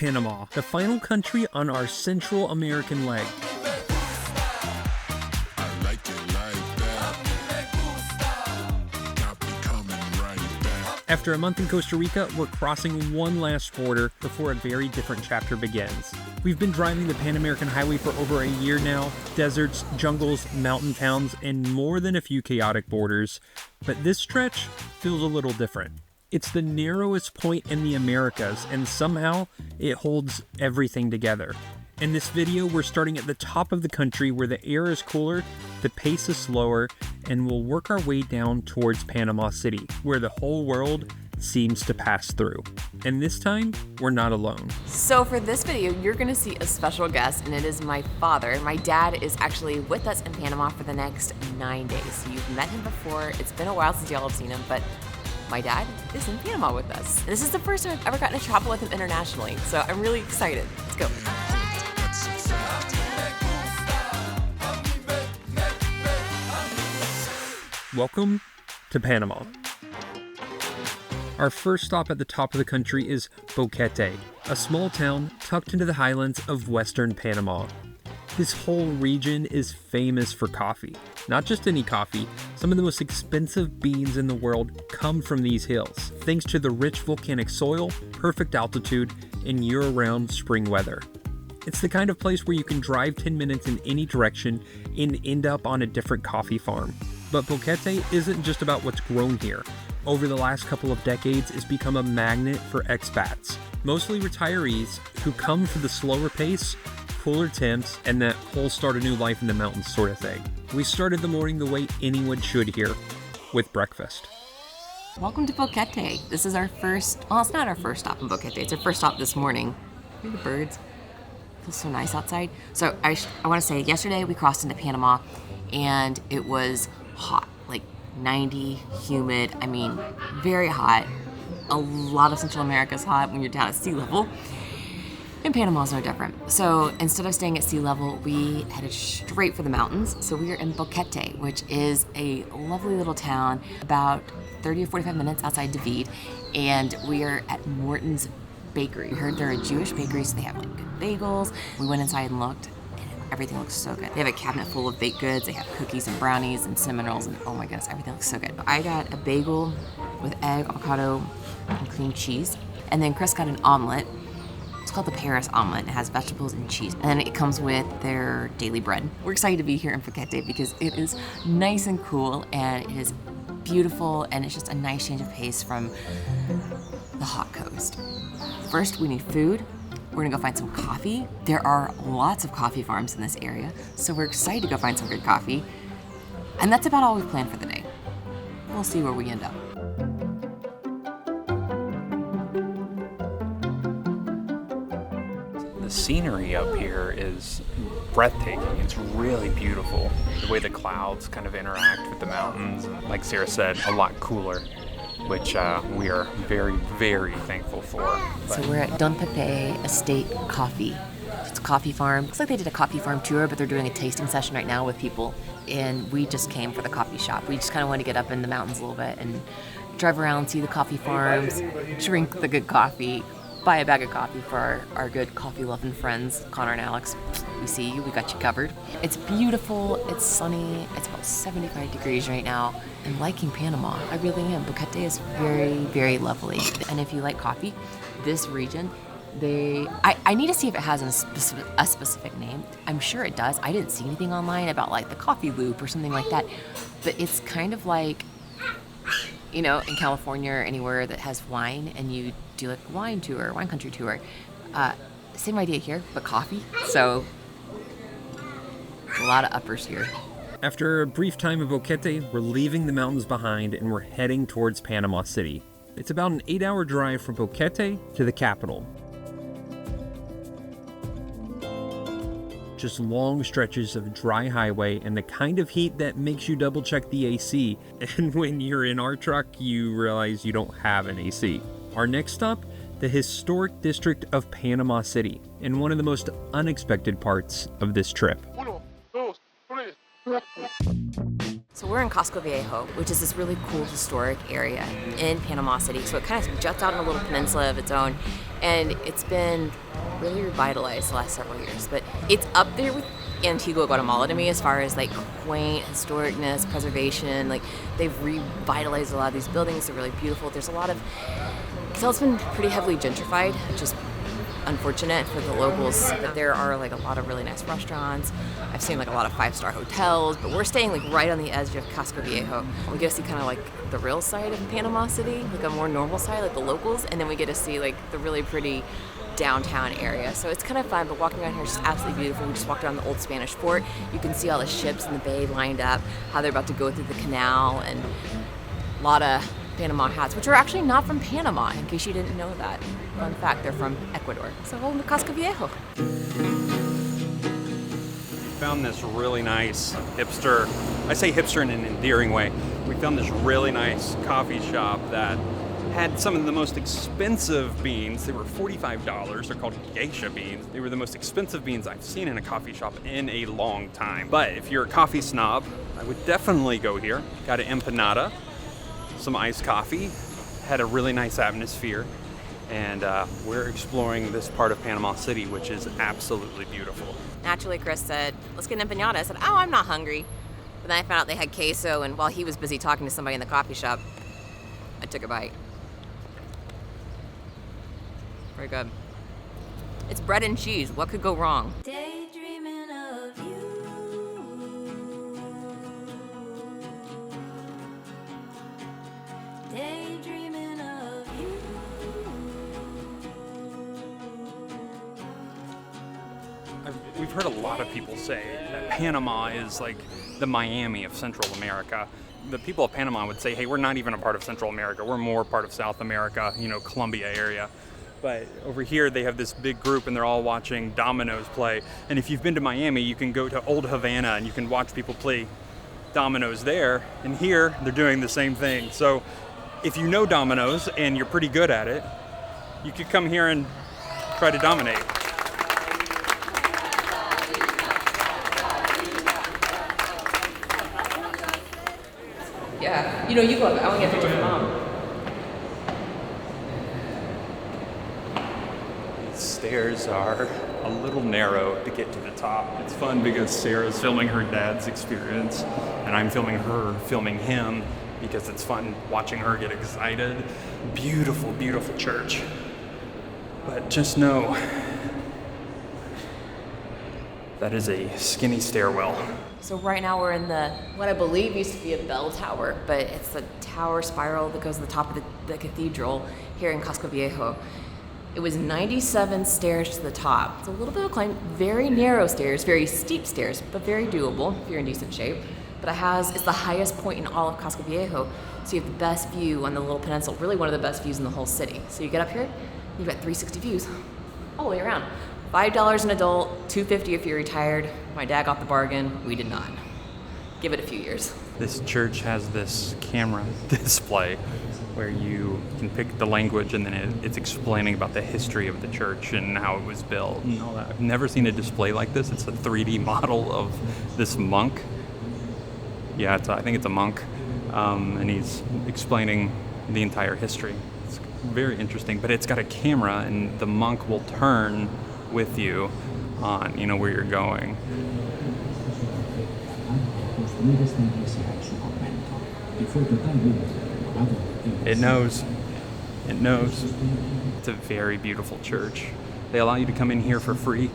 Panama, the final country on our Central American leg. After a month in Costa Rica, we're crossing one last border before a very different chapter begins. We've been driving the Pan American Highway for over a year now. Deserts, jungles, mountain towns, and more than a few chaotic borders. But this stretch feels a little different. It's the narrowest point in the Americas, and somehow it holds everything together. In this video, we're starting at the top of the country where the air is cooler, the pace is slower, and we'll work our way down towards Panama City, where the whole world seems to pass through. And this time, we're not alone. So for this video, you're gonna see a special guest, and it is my father. My dad is actually with us in Panama for the next 9 days. You've met him before. It's been a while since y'all have seen him, but my dad is in Panama with us. This is the first time I've ever gotten to travel with him internationally, so I'm really excited. Let's go. Welcome to Panama. Our first stop at the top of the country is Boquete, a small town tucked into the highlands of western Panama. This whole region is famous for coffee. Not just any coffee, some of the most expensive beans in the world come from these hills, thanks to the rich volcanic soil, perfect altitude, and year-round spring weather. It's the kind of place where you can drive 10 minutes in any direction and end up on a different coffee farm. But Boquete isn't just about what's grown here. Over the last couple of decades, it's become a magnet for expats, mostly retirees who come for the slower pace, cooler temps, and that whole start a new life in the mountains sort of thing. We started the morning the way anyone should here, with breakfast. Welcome to Boquete. This is our first, well, it's not our first stop in Boquete. It's our first stop this morning. Hear the birds. It feels so nice outside. So I want to say yesterday we crossed into Panama and it was hot, like 90, humid. I mean, very hot. A lot of Central America is hot when you're down at sea level. And Panama's no different. So instead of staying at sea level, we headed straight for the mountains. So we are in Boquete, which is a lovely little town about 30 or 45 minutes outside David. And we are at Morton's bakery. We heard they're a Jewish bakery, so they have like good bagels. We went inside and looked, and everything looks so good. They have a cabinet full of baked goods. They have cookies and brownies and cinnamon rolls, and oh my goodness, everything looks so good. I got a bagel with egg, avocado, and cream cheese. And then Chris got an omelet. It's called the Paris omelet. It has vegetables and cheese. And then it comes with their daily bread. We're excited to be here in Boquete because it is nice and cool, and it is beautiful, and it's just a nice change of pace from the hot coast. First, we need food. We're gonna go find some coffee. There are lots of coffee farms in this area, so we're excited to go find some good coffee. And that's about all we've planned for the day. We'll see where we end up. The scenery up here is breathtaking. It's really beautiful. The way the clouds kind of interact with the mountains, and like Sarah said, a lot cooler, which we are very, very thankful for. So we're at Don Pepe Estate Coffee. It's a coffee farm. Looks like they did a coffee farm tour, but they're doing a tasting session right now with people. And we just came for the coffee shop. We just kind of wanted to get up in the mountains a little bit and drive around, see the coffee farms, drink the good coffee, buy a bag of coffee for our good coffee-loving friends, Connor and Alex. We see you, we got you covered. It's beautiful, it's sunny, it's about 75 degrees right now. I'm liking Panama, I really am. Boquete is very, very lovely. And if you like coffee, this region, I need to see if it has a specific name. I'm sure it does. I didn't see anything online about like the coffee loop or something like that. But it's kind of like, you know, in California or anywhere that has wine and you do like a wine tour, wine country tour. Same idea here, but coffee. So a lot of uppers here. After a brief time in Boquete, we're leaving the mountains behind and we're heading towards Panama City. It's about an 8-hour drive from Boquete to the capital. Just long stretches of dry highway and the kind of heat that makes you double check the AC. And when you're in our truck, you realize you don't have an AC. Our next stop, the historic district of Panama City, and one of the most unexpected parts of this trip. So we're in Casco Viejo, which is this really cool historic area in Panama City. So it kind of juts out in a little peninsula of its own, and it's been really revitalized the last several years. But it's up there with Antigua, Guatemala to me as far as like quaint, historicness, preservation. Like they've revitalized a lot of these buildings. They're really beautiful. There's a lot of, it's been pretty heavily gentrified, which is unfortunate for the locals, but there are like a lot of really nice restaurants. I've seen like a lot of 5-star hotels, but we're staying like right on the edge of Casco Viejo. We get to see kind of like the real side of Panama City, like a more normal side, like the locals, and then we get to see like the really pretty downtown area. So it's kind of fun, but walking around here is just absolutely beautiful. We just walked around the old Spanish fort. You can see all the ships in the bay lined up, how they're about to go through the canal, and a lot of Panama hats, which are actually not from Panama, in case you didn't know that. Fun fact, they're from Ecuador. So welcome to Casco Viejo. Found this really nice hipster, I say hipster in an endearing way. We found this really nice coffee shop that had some of the most expensive beans. They were $45. They're called geisha beans. They were the most expensive beans I've seen in a coffee shop in a long time. But if you're a coffee snob, I would definitely go here. Got an empanada, some iced coffee, had a really nice atmosphere, and we're exploring this part of Panama City, which is absolutely beautiful. Naturally, Chris said, let's get an empanada. I said, oh, I'm not hungry. But then I found out they had queso, and while he was busy talking to somebody in the coffee shop, I took a bite. Very good. It's bread and cheese. What could go wrong? Daydreaming of you. Daydreaming of you. We've heard a lot of people say that Panama is like the Miami of Central America. The people of Panama would say, hey, we're not even a part of Central America. We're more part of South America, Colombia area. But over here, they have this big group, and they're all watching dominoes play. And if you've been to Miami, you can go to Old Havana, and you can watch people play dominoes there. And here, they're doing the same thing. So if you know dominoes, and you're pretty good at it, you could come here and try to dominate. Yeah. You go up. I want to get a picture of Mom. Stairs are a little narrow to get to the top. It's fun because Sarah's filming her dad's experience, and I'm filming her filming him because it's fun watching her get excited. Beautiful, beautiful church. But just know that is a skinny stairwell. So right now we're in what I believe used to be a bell tower, but it's the tower spiral that goes to the top of the cathedral here in Casco Viejo. It was 97 stairs to the top. It's a little bit of a climb, very narrow stairs, very steep stairs, but very doable if you're in decent shape. But it's the highest point in all of Casco Viejo, so you have the best view on the little peninsula, really one of the best views in the whole city. So you get up here, you've got 360 views all the way around. $5 an adult, $2.50 if you're retired. My dad got the bargain, we did not. Give it a few years. This church has this camera display where you can pick the language, and then it's explaining about the history of the church and how it was built and all that. I've never seen a display like this. It's a 3D model of this monk. Yeah, I think it's a monk, and he's explaining the entire history. It's very interesting, but it's got a camera, and the monk will turn with you on, where you're going. It knows. It knows. It's a very beautiful church. They allow you to come in here for free.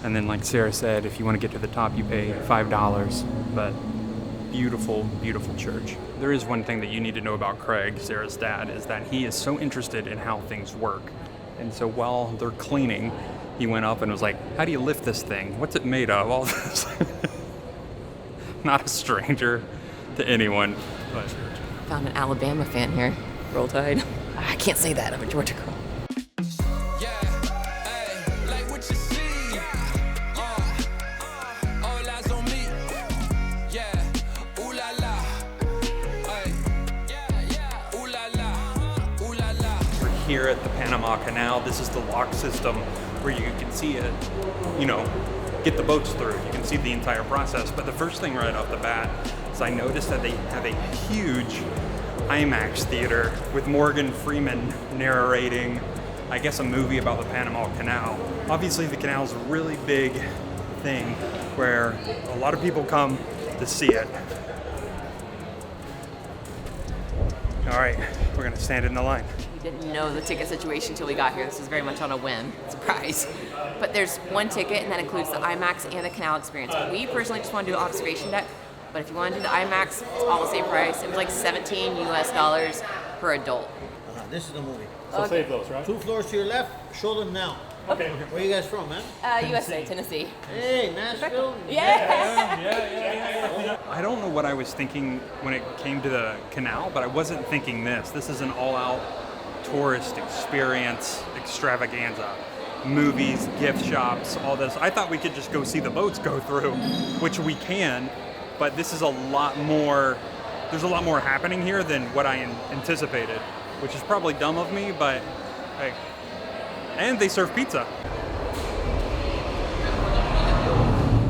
And then, like Sarah said, if you want to get to the top, you pay $5. But beautiful, beautiful church. There is one thing that you need to know about Craig, Sarah's dad, is that he is so interested in how things work. And so while they're cleaning, he went up and was like, how do you lift this thing? What's it made of? All this. Not a stranger to anyone. But Found an Alabama fan here. Roll Tide. I can't say that. I'm a Georgia girl. We're here at the Panama Canal. This is the lock system where you can see it, get the boats through. You can see the entire process. But the first thing right off the bat is I noticed that they have a huge IMAX theater with Morgan Freeman narrating, I guess, a movie about the Panama Canal. Obviously, the canal is a really big thing where a lot of people come to see it. All right, we're gonna stand in the line. We didn't know the ticket situation until we got here. This was very much on a whim, surprise. But there's one ticket, and that includes the IMAX and the canal experience. We personally just want to do the observation deck, but if you want to do the IMAX, it's all the same price. It was like $17 US per adult. This is the movie. So save those, right? 2 floors to your left. Show them now. Okay. Where you guys from, man? USA, Tennessee. Hey, Nashville. Yeah. I don't know what I was thinking when it came to the canal, but I wasn't thinking this. This is an all-out tourist experience extravaganza. Movies, gift shops, all this. I thought we could just go see the boats go through, which we can, but this is a lot more, there's a lot more happening here than what I anticipated, which is probably dumb of me, but hey. And they serve pizza.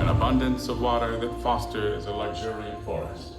An abundance of water that fosters a luxuriant forest.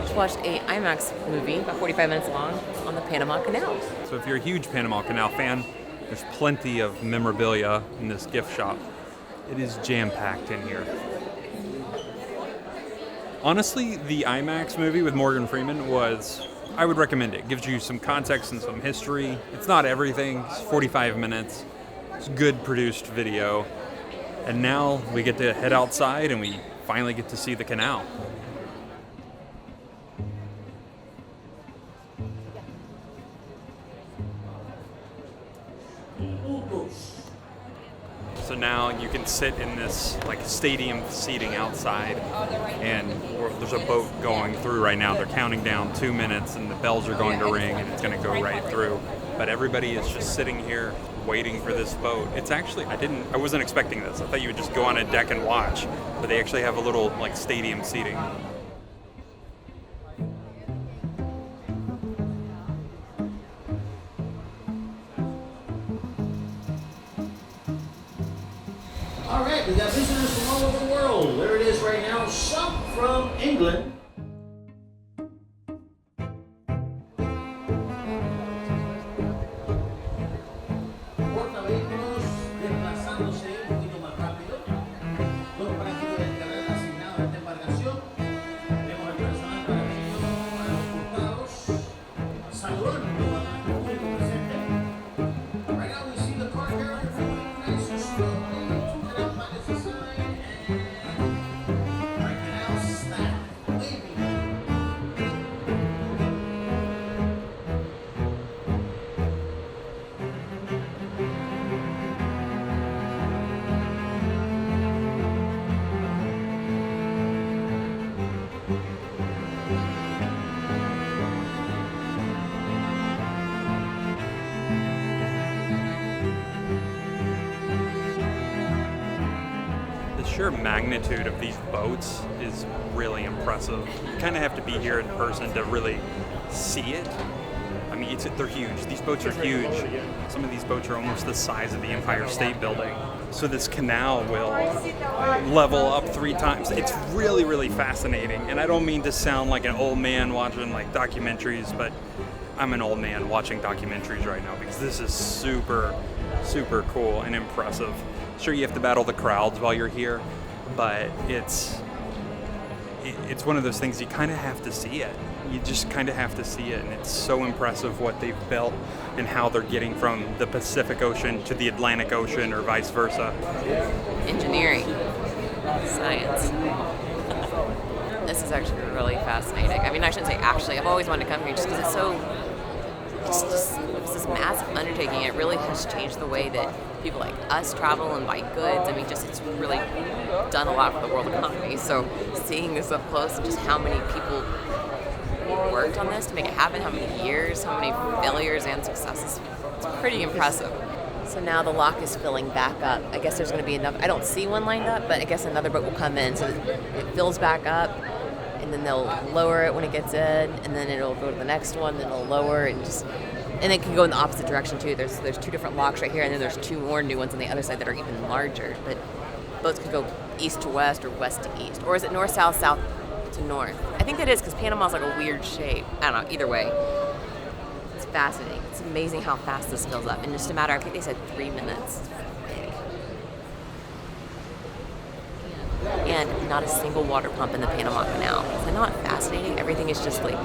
Just watched a IMAX movie, about 45 minutes long, on the Panama Canal. So if you're a huge Panama Canal fan, there's plenty of memorabilia in this gift shop. It is jam-packed in here. Honestly, the IMAX movie with Morgan Freeman I would recommend it. It gives you some context and some history. It's not everything. It's 45 minutes. It's good produced video. And now we get to head outside and we finally get to see the canal. So now you can sit in this like stadium seating outside, and there's a boat going through right now. They're counting down 2 minutes and the bells are going to ring and it's going to go right through. But everybody is just sitting here waiting for this boat. It's actually, I wasn't expecting this. I thought you would just go on a deck and watch, but they actually have a little like stadium seating. All right, we got visitors from all over the world. There it is right now. Some from England. Sheer magnitude of these boats is really impressive. You kind of have to be here in person to really see it. I mean, they're huge. These boats are huge. Some of these boats are almost the size of the Empire State Building. So this canal will level up 3 times. It's really, really fascinating. And I don't mean to sound like an old man watching like documentaries, but I'm an old man watching documentaries right now because this is super, super cool and impressive. Sure, you have to battle the crowds while you're here, but it's one of those things you kind of have to see it. You just kind of have to see it, and it's so impressive what they've built and how they're getting from the Pacific Ocean to the Atlantic Ocean or vice versa. Engineering, science. This is actually really fascinating. I mean, I shouldn't say actually. I've always wanted to come here just because it's this massive undertaking. It really has changed the way that people like us travel and buy goods. I mean, it's really done a lot for the world economy. So seeing this up close and just how many people worked on this to make it happen, how many years, how many failures and successes, it's pretty impressive. So now the lock is filling back up. I guess there's going to be enough. I don't see one lined up, but I guess another boat will come in. So it fills back up, and then they'll lower it when it gets in, and then it'll go to the next one, then it'll lower, and it can go in the opposite direction too. There's 2 different locks right here, and then there's 2 more new ones on the other side that are even larger. But boats could go east to west or west to east. Or is it north, south, south to north? I think that is because Panama's like a weird shape. I don't know, either way. It's fascinating. It's amazing how fast this fills up. In just a matter, I think they said 3 minutes. And not a single water pump in the Panama Canal. Is that not fascinating? Everything is just like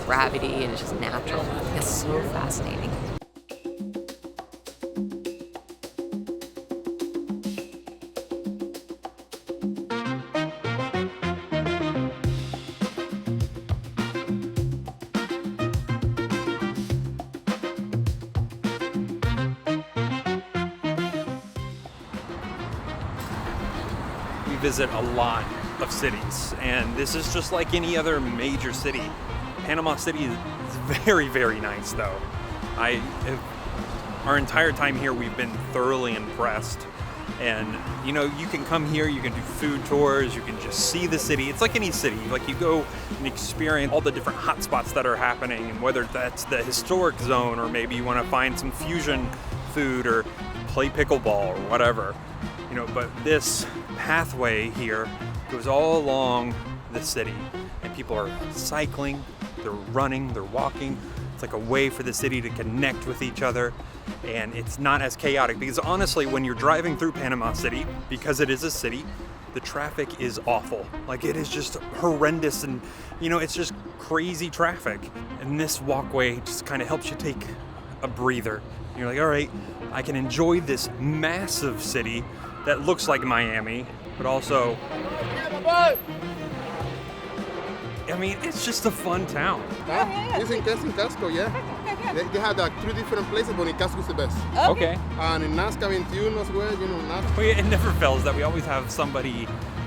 gravity and it's just natural. It's so fascinating. Visit a lot of cities, and this is just like any other major city. Panama City is very, very nice though. Our entire time here we've been thoroughly impressed, and you know, you can come here, you can do food tours, you can just see the city. It's like any city, like you go and experience all the different hot spots that are happening, and whether that's the historic zone or maybe you want to find some fusion food or play pickleball or whatever, you know. But this pathway here goes all along the city, and people are cycling, they're running, they're walking. It's like a way for the city to connect with each other, and it's not as chaotic, because honestly, when you're driving through Panama City, because it is a city, the traffic is awful. Like, it is just horrendous, and you know, it's just crazy traffic, and this walkway just kind of helps you take a breather. You're like, all right, I can enjoy this massive city that looks like Miami, but also, I mean, it's just a fun town. It's in Casco, yeah. They have like 3 different places, but in Casco is the best. Okay. And in Nazca 21 as well, you know, Nazca. Well, it never fails that we always have somebody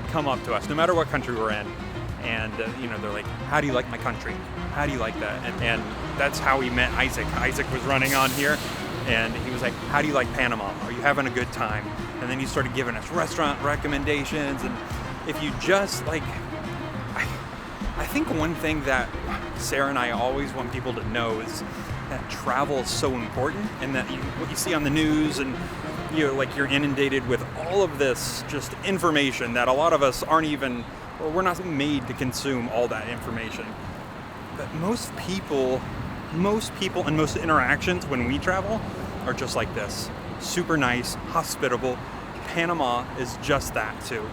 come up to us, no matter what country we're in, and you know, they're like, how do you like my country? How do you like that? And that's how we met Isaac. Isaac was running on here, and he was like, how do you like Panama? Are you having a good time? And then he started giving us restaurant recommendations, and if you just like, I think one thing that Sarah and I always want people to know is that travel is so important, and that what you see on the news, and you're inundated with all of this just information that a lot of us aren't even, or we're not made to consume all that information. But most people and most interactions when we travel are just like this. Super nice, hospitable. Panama is just that too.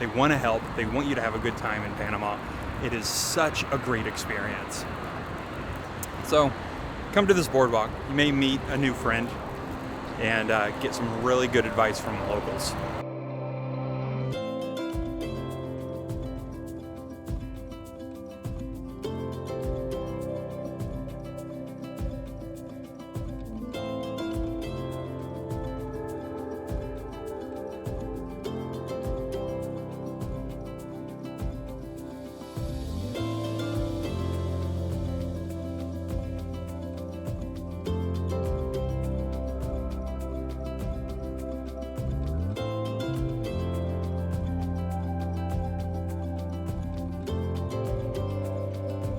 They want to help. They want you to have a good time in Panama. It is such a great experience. So come to this boardwalk. You may meet a new friend and get some really good advice from the locals.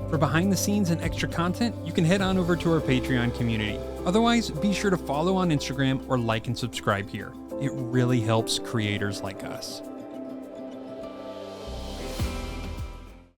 For behind the scenes and extra content, you can head on over to our Patreon community. Otherwise, be sure to follow on Instagram or like and subscribe here. It really helps creators like us.